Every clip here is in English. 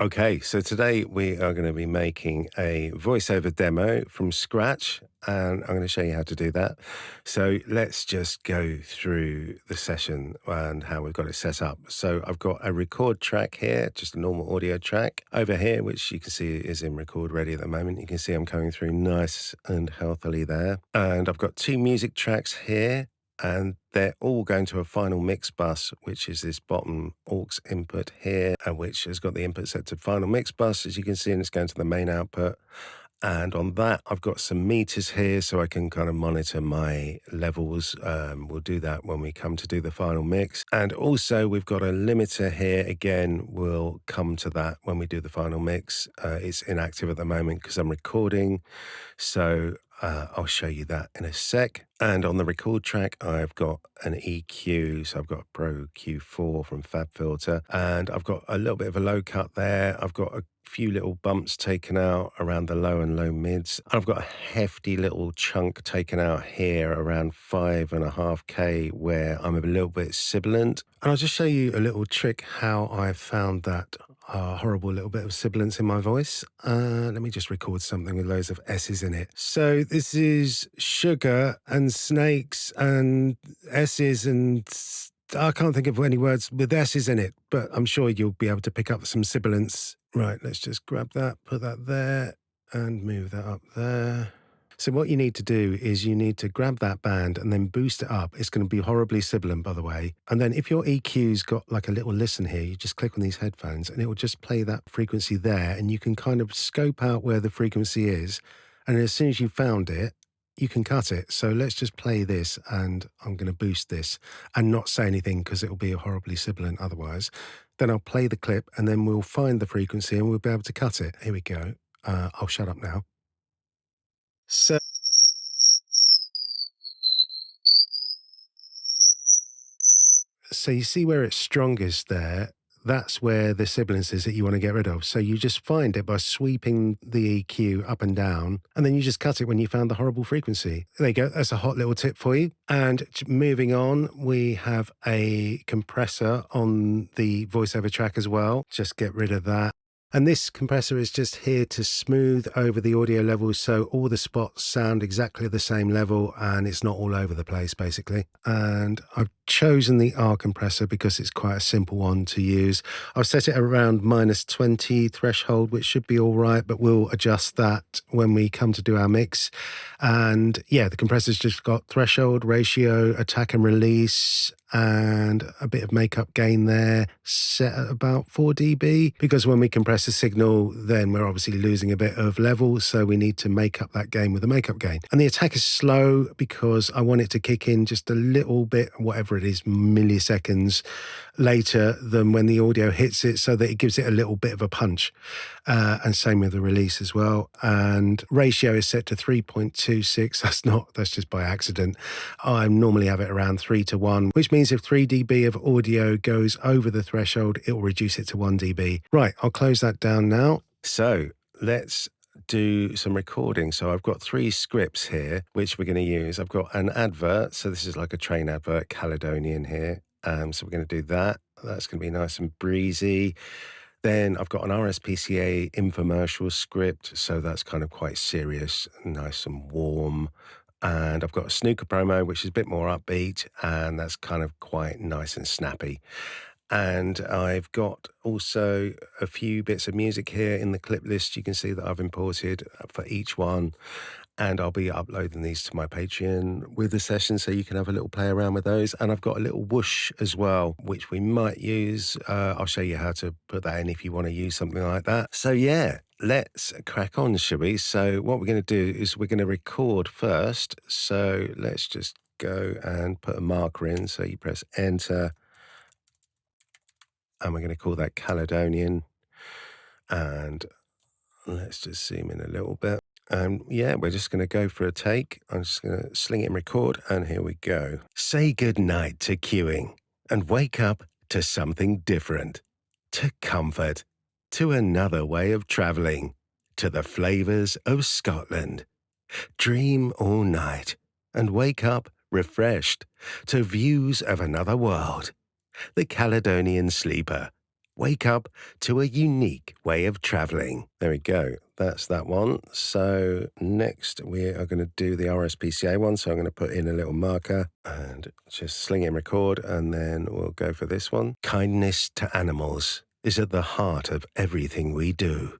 Okay, so today we are going to be making a voiceover demo from scratch, and I'm going to show you how to do that. So let's just go through the session and how we've got it set up. So I've got a record track here, just a normal audio track over here, which you can see is in record ready at the moment. You can see I'm coming through nice and healthily there. And I've got two music tracks here, and they're all going to a final mix bus, which is this bottom aux input here, and which has got the input set to final mix bus, as you can see, and it's going to the main output. And on that, I've got some meters here so I can kind of monitor my levels. We'll do that when we come to do the final mix. And also we've got a limiter here. Again, we'll come to that when we do the final mix. It's inactive at the moment because I'm recording. So I'll show you that in a sec. And on the record track, I've got an EQ. So I've got a Pro Q4 from FabFilter, and I've got a little bit of a low cut there. I've got a few little bumps taken out around the low and low mids. I've got a hefty little chunk taken out here around 5.5K where I'm a little bit sibilant. And I'll just show you a little trick how I found that horrible little bit of sibilance in my voice. Let me just record something with loads of S's in it. So this is sugar and snakes and S's and I can't think of any words with S's in it, but I'm sure you'll be able to pick up some sibilance. Right, let's just grab that, put that there, and move that up there. So what you need to do is you need to grab that band and then boost it up. It's going to be horribly sibilant, by the way. And then if your EQ's got like a little listen here, you just click on these headphones and it will just play that frequency there, and you can kind of scope out where the frequency is. And as soon as you've found it, you can cut it. So let's just play this, and I'm going to boost this and not say anything because it will be horribly sibilant otherwise. Then I'll play the clip and then we'll find the frequency and we'll be able to cut it. Here we go. I'll shut up now. So you see where it's strongest there? That's where the sibilance is that you want to get rid of. So you just find it by sweeping the EQ up and down, and then you just cut it when you found the horrible frequency. There you go. That's a hot little tip for you. And moving on, we have a compressor on the voiceover track as well. Just get rid of that. And this compressor is just here to smooth over the audio levels so all the spots sound exactly the same level and it's not all over the place, basically. And I've chosen the R compressor because it's quite a simple one to use. I've set it around -20 threshold, which should be all right, but we'll adjust that when we come to do our mix. And yeah, the compressor's just got threshold, ratio, attack and release, and a bit of makeup gain there, set at about 4 dB, because when we compress a signal, then we're obviously losing a bit of level, so we need to make up that gain with a makeup gain. And the attack is slow because I want it to kick in just a little bit, whatever it is, milliseconds later than when the audio hits it, so that it gives it a little bit of a punch. And same with the release as well. And ratio is set to 3.26. That's just by accident. I normally have it around 3:1, which means if 3 dB of audio goes over the threshold, it will reduce it to 1 dB. Right, I'll close that down now. So let's do some recording. So I've got 3 scripts here, which we're going to use. I've got an advert. So this is like a train advert, Caledonian here. So we're going to do that. That's going to be nice and breezy. Then I've got an RSPCA infomercial script, so that's kind of quite serious, nice and warm. And I've got a snooker promo, which is a bit more upbeat, and that's kind of quite nice and snappy. And I've got also a few bits of music here in the clip list. You can see that I've imported for each one. And I'll be uploading these to my Patreon with the session so you can have a little play around with those. And I've got a little whoosh as well, which we might use. I'll show you how to put that in if you want to use something like that. So yeah, let's crack on, shall we? So what we're going to do is we're going to record first. So let's just go and put a marker in. So you press enter, and we're going to call that Caledonian. And let's just zoom in a little bit. Yeah, we're just going to go for a take. I'm just going to sling it and record, and here we go. Say goodnight to queuing and wake up to something different, to comfort, to another way of travelling, to the flavours of Scotland. Dream all night and wake up refreshed to views of another world. The Caledonian Sleeper, wake up to a unique way of traveling. There we go. That's that one. So next we are going to do the RSPCA one. So I'm going to put in a little marker and just sling it and record, and then we'll go for this one. Kindness to animals is at the heart of everything we do,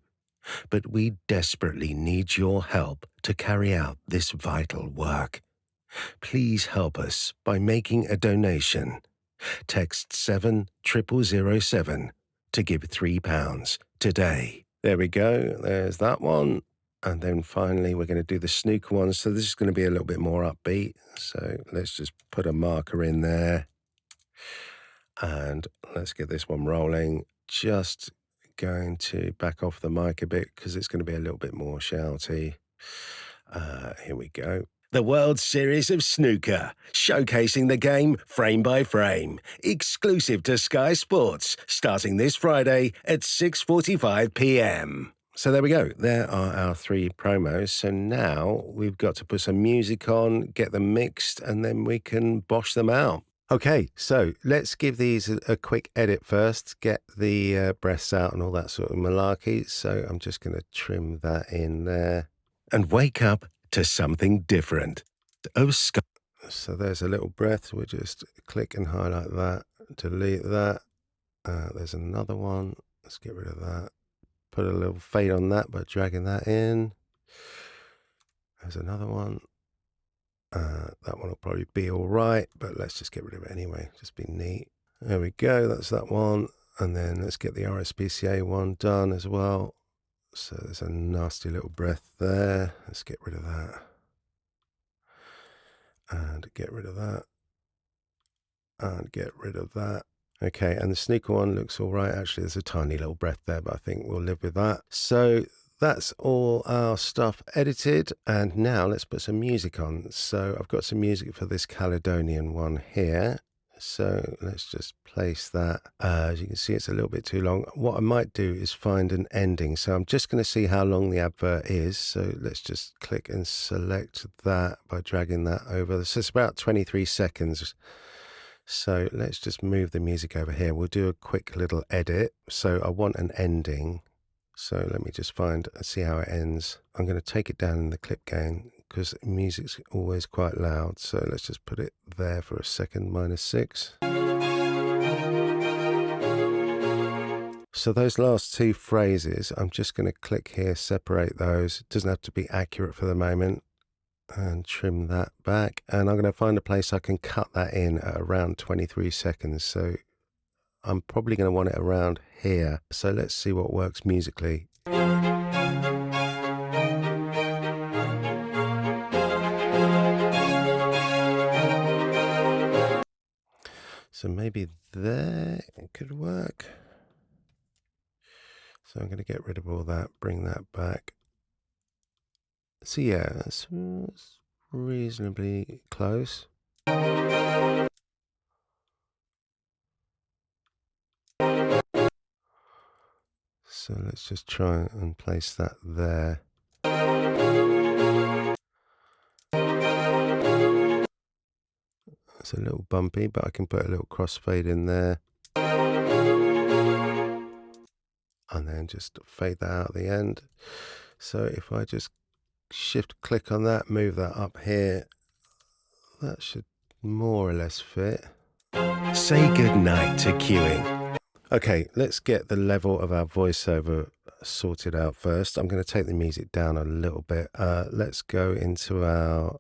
but we desperately need your help to carry out this vital work. Please help us by making a donation. Text 70007 to give £3 today. There we go. There's that one. And then finally, we're going to do the snooker one. So this is going to be a little bit more upbeat. So let's just put a marker in there. And let's get this one rolling. Just going to back off the mic a bit because it's going to be a little bit more shouty. Here we go. The World Series of Snooker, showcasing the game frame by frame, exclusive to Sky Sports, starting this Friday at 6:45 p.m. So there we go. There are our 3 promos. So now we've got to put some music on, get them mixed, and then we can bosh them out. Okay, so let's give these a quick edit first, get the breaths out and all that sort of malarkey. So I'm just going to trim that in there. And wake up to something different. Oh, so there's a little breath. We'll just click and highlight that, delete that. There's another one. Let's get rid of that. Put a little fade on that by dragging that in. There's another one. That one will probably be all right, but let's just get rid of it anyway. Just be neat. There we go. That's that one. And then let's get the RSPCA one done as well. So there's a nasty little breath there. Let's get rid of that. And get rid of that. And get rid of that. Okay, and the snooker one looks all right. Actually, there's a tiny little breath there, but I think we'll live with that. So that's all our stuff edited. And now let's put some music on. So I've got some music for this Caledonian one here. So let's just place that. As you can see, it's a little bit too long. What I might do is find an ending. So I'm just going to see how long the advert is. So let's just click and select that by dragging that over. So it's about 23 seconds. So let's just move the music over here. We'll do a quick little edit. So I want an ending. So let me just see how it ends. I'm going to take it down in the clip gain because music's always quite loud. So let's just put it there for a second, -6. So those last 2 phrases, I'm just going to click here, separate those. It doesn't have to be accurate for the moment. And trim that back. And I'm going to find a place I can cut that in at around 23 seconds. So I'm probably going to want it around here. So let's see what works musically. So maybe there it could work. So I'm going to get rid of all that, bring that back. So yeah, it's reasonably close. So let's just try and place that there. It's a little bumpy, but I can put a little crossfade in there. And then just fade that out at the end. So if I just shift click on that, move that up here, that should more or less fit. Say goodnight to queuing. Okay, let's get the level of our voiceover sorted out first. I'm going to take the music down a little bit. Let's go into our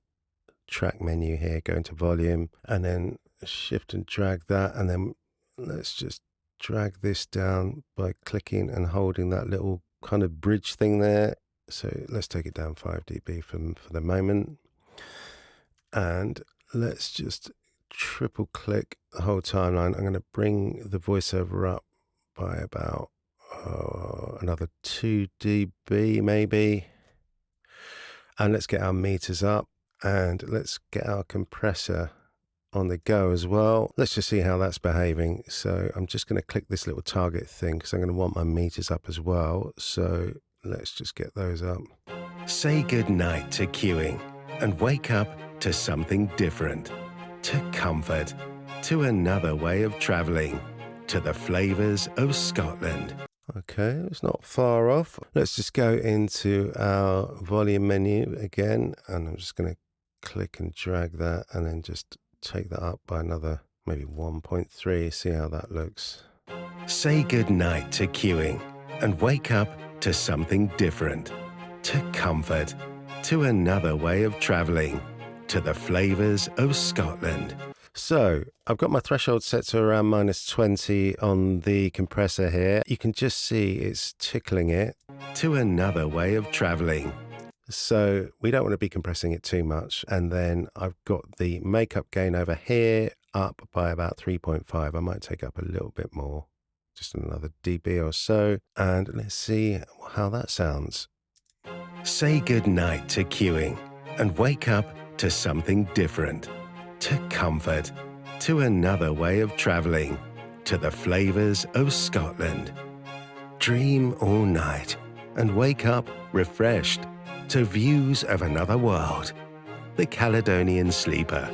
track menu here, go into volume, and then shift and drag that. And then let's just drag this down by clicking and holding that little kind of bridge thing there. So let's take it down 5 dB for the moment. And let's just triple click the whole timeline. I'm going to bring the voiceover up by about another 2 dB maybe. And let's get our meters up and let's get our compressor on the go as well. Let's just see how that's behaving. So I'm just going to click this little target thing because I'm going to want my meters up as well. So let's just get those up. Say goodnight to queuing and wake up to something different, to comfort, to another way of traveling. to the flavours of Scotland. Okay, it's not far off. Let's just go into our volume menu again, and I'm just going to click and drag that, and then just take that up by another maybe 1.3, see how that looks. Say goodnight to queuing and wake up to something different, to comfort, to another way of travelling, to the flavours of Scotland. So I've got my threshold set to around -20 on the compressor here. You can just see it's tickling it. To another way of travelling. So we don't want to be compressing it too much. And then I've got the makeup gain over here up by about 3.5. I might take up a little bit more, just another dB or so. And let's see how that sounds. Say goodnight to queuing and wake up to something different, to comfort, to another way of travelling, to the flavours of Scotland. Dream all night and wake up refreshed to views of another world. The Caledonian Sleeper.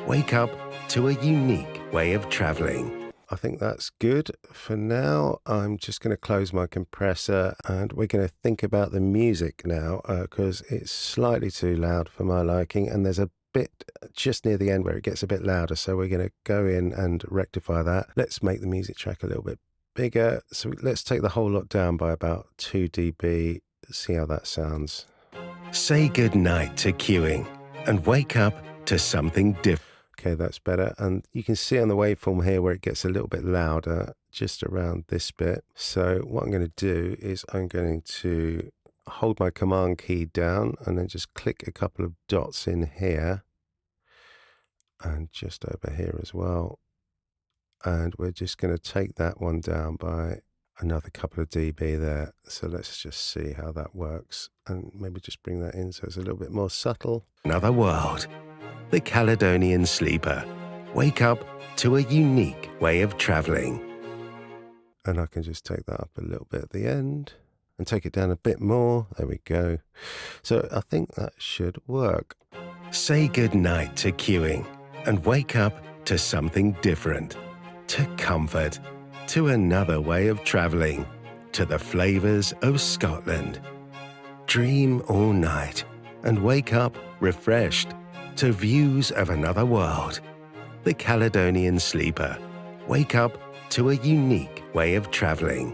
Wake up to a unique way of travelling. I think that's good for now. I'm just going to close my compressor and we're going to think about the music now because it's slightly too loud for my liking, and there's a bit just near the end where it gets a bit louder, so we're going to go in and rectify that. Let's make the music track a little bit bigger. So let's take the whole lot down by about 2 dB, see how that sounds. Say goodnight to queuing and wake up to something different. Okay, that's better. And you can see on the waveform here where it gets a little bit louder, just around this bit. So what I'm going to do is I'm going to hold my command key down and then just click a couple of dots in here and just over here as well. And we're just going to take that one down by another couple of dB there. So let's just see how that works and maybe just bring that in so it's a little bit more subtle. Another world. The Caledonian Sleeper. Wake up to a unique way of travelling. And I can just take that up a little bit at the end and take it down a bit more. There we go. So I think that should work. Say goodnight to queuing and wake up to something different, to comfort, to another way of travelling, to the flavours of Scotland. Dream all night and wake up refreshed to views of another world. The Caledonian Sleeper. Wake up to a unique way of travelling.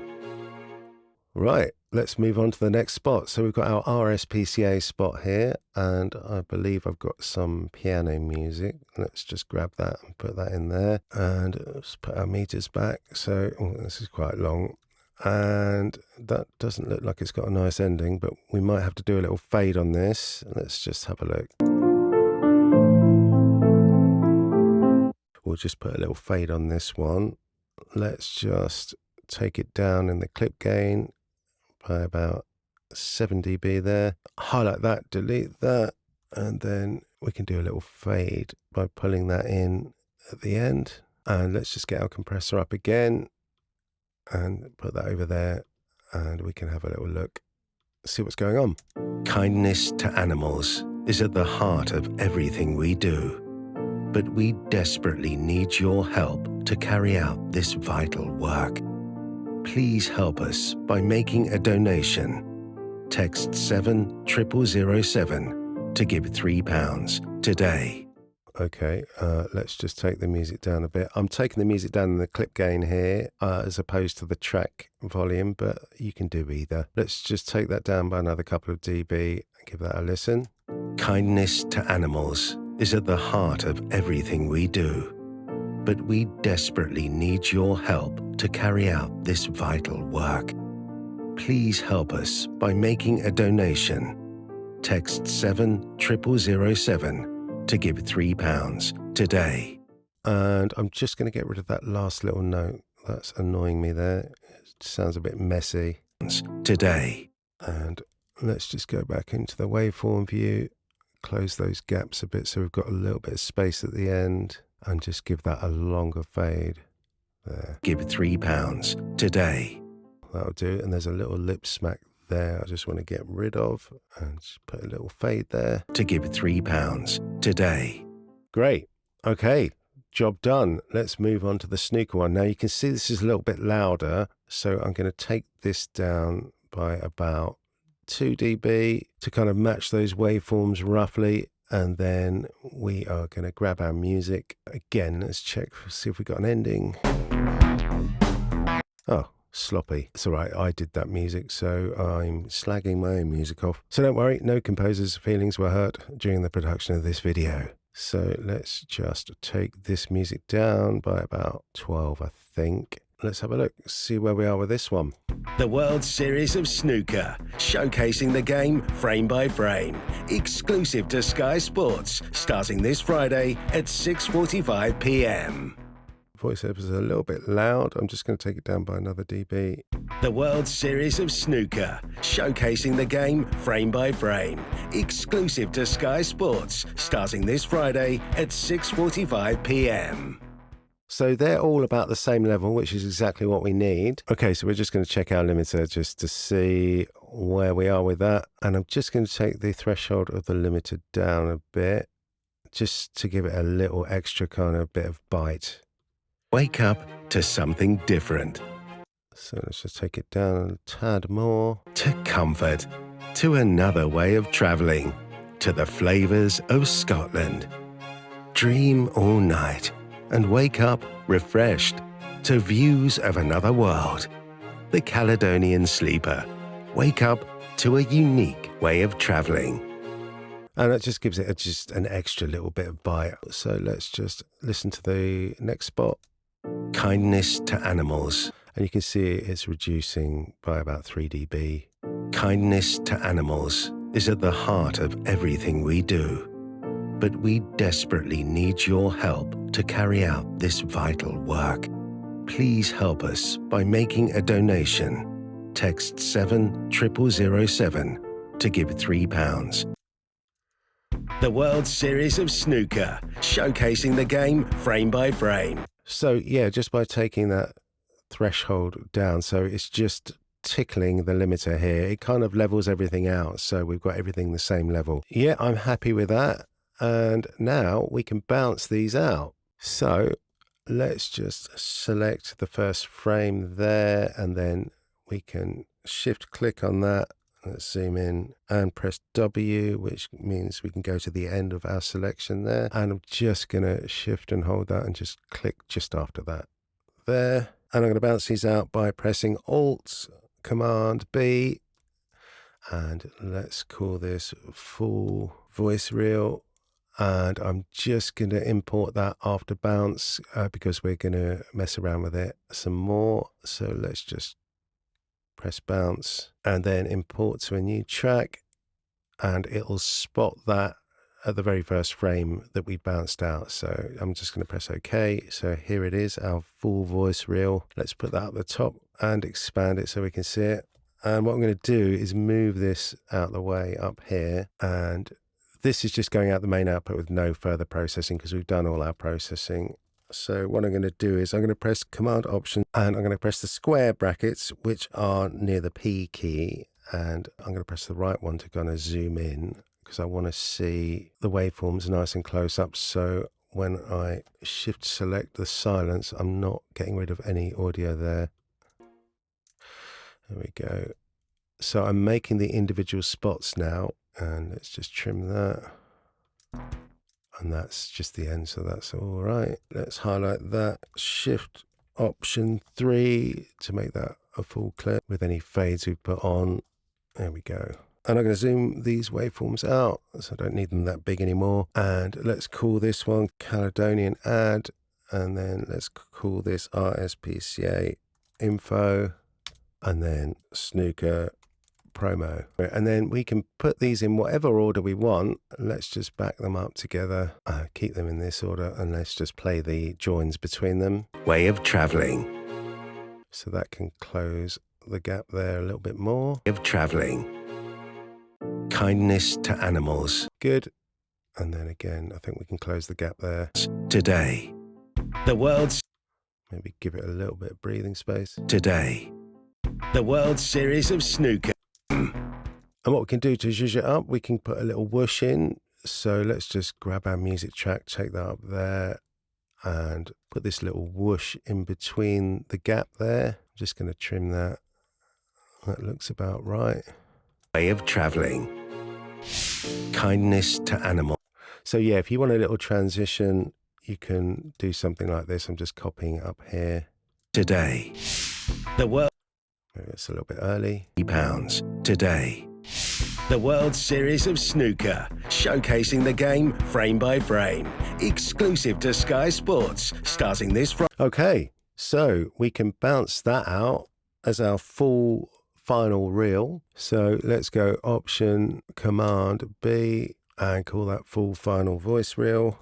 Right, let's move on to the next spot. So we've got our RSPCA spot here, and I believe I've got some piano music. Let's just grab that and put that in there. And let's put our meters back. So this is quite long. And that doesn't look like it's got a nice ending, but we might have to do a little fade on this. Let's just have a look. We'll just put a little fade on this one. Let's just take it down in the clip gain by about 7 dB there. Highlight that, delete that, and then we can do a little fade by pulling that in at the end. And let's just get our compressor up again and put that over there, and we can have a little look, see what's going on. Kindness to animals is at the heart of everything we do. But we desperately need your help to carry out this vital work. Please help us by making a donation. Text 70007 to give £3 today. Okay, let's just take the music down a bit. I'm taking the music down in the clip gain here as opposed to the track volume, but you can do either. Let's just take that down by another couple of dB and give that a listen. Kindness to animals is at the heart of everything we do. But we desperately need your help to carry out this vital work. Please help us by making a donation. Text 70007 to give £3 today. And I'm just going to get rid of that last little note. That's annoying me there. It sounds a bit messy. Today. And let's just go back into the waveform view. Close those gaps a bit so we've got a little bit of space at the end, and just give that a longer fade there. Give £3 today. That'll do. And there's a little lip smack there I just want to get rid of, and just put a little fade there. To give £3 today. Great. Okay, job done. Let's move on to the snooker one. Now you can see this is a little bit louder, so I'm going to take this down by about 2 dB to kind of match those waveforms roughly. And then we are going to grab our music. Again, let's check, see if we got an ending. Oh, sloppy. It's all right, I did that music, so I'm slagging my own music off. So don't worry, no composer's feelings were hurt during the production of this video. So let's just take this music down by about 12, I think. Let's have a look, see where we are with this one. The World Series of Snooker, showcasing the game frame by frame. Exclusive to Sky Sports, starting this Friday at 6:45 p.m. Voiceover is a little bit loud. I'm just going to take it down by another dB. The World Series of Snooker, showcasing the game frame by frame. Exclusive to Sky Sports, starting this Friday at 6:45 p.m. So they're all about the same level, which is exactly what we need. Okay, so we're just going to check our limiter just to see where we are with that. And I'm just going to take the threshold of the limiter down a bit, just to give it a little extra kind of bit of bite. Wake up to something different. So let's just take it down a tad more. To comfort. To another way of travelling. To the flavours of Scotland. Dream all night and wake up refreshed to views of another world. The Caledonian Sleeper. Wake up to a unique way of travelling. And that just gives it just an extra little bit of bite. So let's just listen to the next spot. Kindness to animals. And you can see it's reducing by about 3 dB. Kindness to animals is at the heart of everything we do. But we desperately need your help to carry out this vital work. Please help us by making a donation. Text 70007 to give £3. The World Series of Snooker, showcasing the game frame by frame. So yeah, just by taking that threshold down, so it's just tickling the limiter here, it kind of levels everything out, so we've got everything the same level. Yeah, I'm happy with that. And now we can bounce these out. So let's just select the first frame there, and then we can shift click on that. Let's zoom in and press W, which means we can go to the end of our selection there. And I'm just going to shift and hold that and just click just after that there. And I'm going to bounce these out by pressing Alt, Command B. And let's call this full voice reel. And I'm just going to import that after bounce because we're going to mess around with it some more. So let's just press bounce and then import to a new track, and it'll spot that at the very first frame that we bounced out. So I'm just going to press OK. So here it is, our full voice reel. Let's put that at the top and expand it so we can see it. And what I'm going to do is move this out the way up here, and this is just going out the main output with no further processing because we've done all our processing. So what I'm going to do is I'm going to press Command Option, and I'm going to press the square brackets, which are near the P key, and I'm going to press the right one to kind of zoom in because I want to see the waveforms nice and close up. So when I shift select the silence, I'm not getting rid of any audio there. There we go. So I'm making the individual spots now. And let's just trim that. And that's just the end, so that's all right. Let's highlight that. Shift Option 3 to make that a full clip with any fades we put on. There we go. And I'm going to zoom these waveforms out, so I don't need them that big anymore. And let's call this one Caledonian Add. And then let's call this RSPCA Info. And then Snooker Promo. And then we can put these in whatever order we want. Let's just back them up together, keep them in this order, and let's just play the joins between them. Way of travelling. So that can close the gap there a little bit more. Way of travelling. Kindness to animals. Good. And then again, I think we can close the gap there. Today. The world's... Maybe give it a little bit of breathing space. Today. The World Series of Snooker. And what we can do to zhuzh it up, we can put a little whoosh in. So let's just grab our music track, take that up there, and put this little whoosh in between the gap there. I'm just going to trim that. That looks about right. Way of traveling. Kindness to animals. So yeah, if you want a little transition, you can do something like this. I'm just copying it up here. Today. The world. Maybe it's a little bit early. £3 today. The World Series of Snooker, showcasing the game frame by frame. Exclusive to Sky Sports, starting this Friday. Okay, so we can bounce that out as our full final reel. So let's go Option Command B and call that full final voice reel.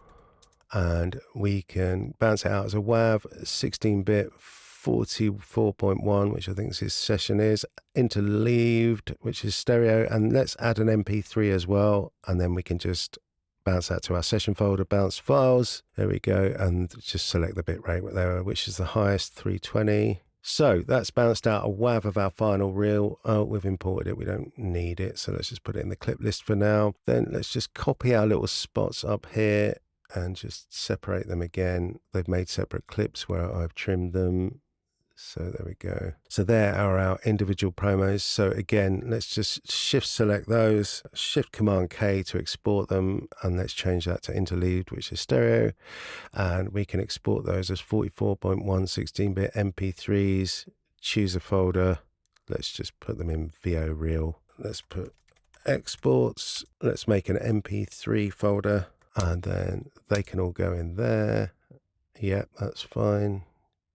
And we can bounce it out as a WAV, 16-bit, 44.1, which I think this session is, interleaved, which is stereo, and let's add an MP3 as well, and then we can just bounce that to our session folder, bounce files, there we go, and just select the bitrate there, which is the highest, 320. So that's bounced out a WAV of our final reel. Oh, we've imported it, we don't need it, so let's just put it in the clip list for now. Then let's just copy our little spots up here and just separate them again. They've made separate clips where I've trimmed them. So there we go. So there are our individual promos. So again, let's just shift select those, shift command K to export them, and let's change that to interleaved, which is stereo. And we can export those as 44.1 16-bit MP3s, choose a folder. Let's just put them in VO Reel. Let's put exports. Let's make an MP3 folder, and then they can all go in there. Yep, that's fine.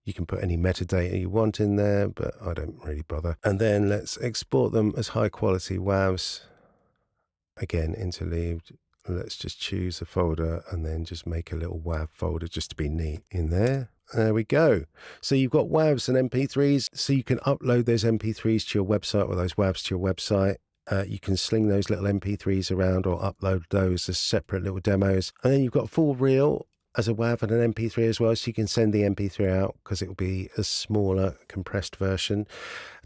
You can put any metadata you want in there, but I don't really bother. And then let's export them as high quality WAVs. Again, interleaved. Let's just choose a folder and then just make a little WAV folder just to be neat in there. There we go. So you've got WAVs and MP3s, so you can upload those MP3s to your website or those WAVs to your website. You can sling those little MP3s around or upload those as separate little demos. And then you've got a full reel as a WAV and an MP3 as well, so you can send the MP3 out because it will be a smaller compressed version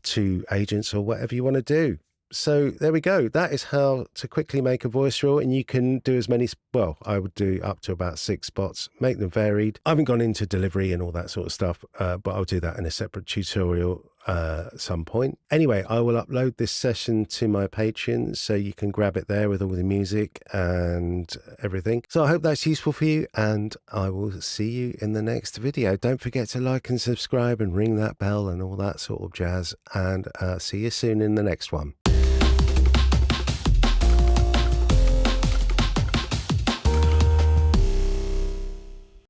to agents or whatever you want to do. So there we go. That is how to quickly make a voice reel, and you can do as many, well, I would do up to about 6 spots, make them varied. I haven't gone into delivery and all that sort of stuff, but I'll do that in a separate tutorial at some point. Anyway, I will upload this session to my Patreon, so you can grab it there with all the music and everything. So I hope that's useful for you, and I will see you in the next video. Don't forget to like and subscribe and ring that bell and all that sort of jazz, and see you soon in the next one.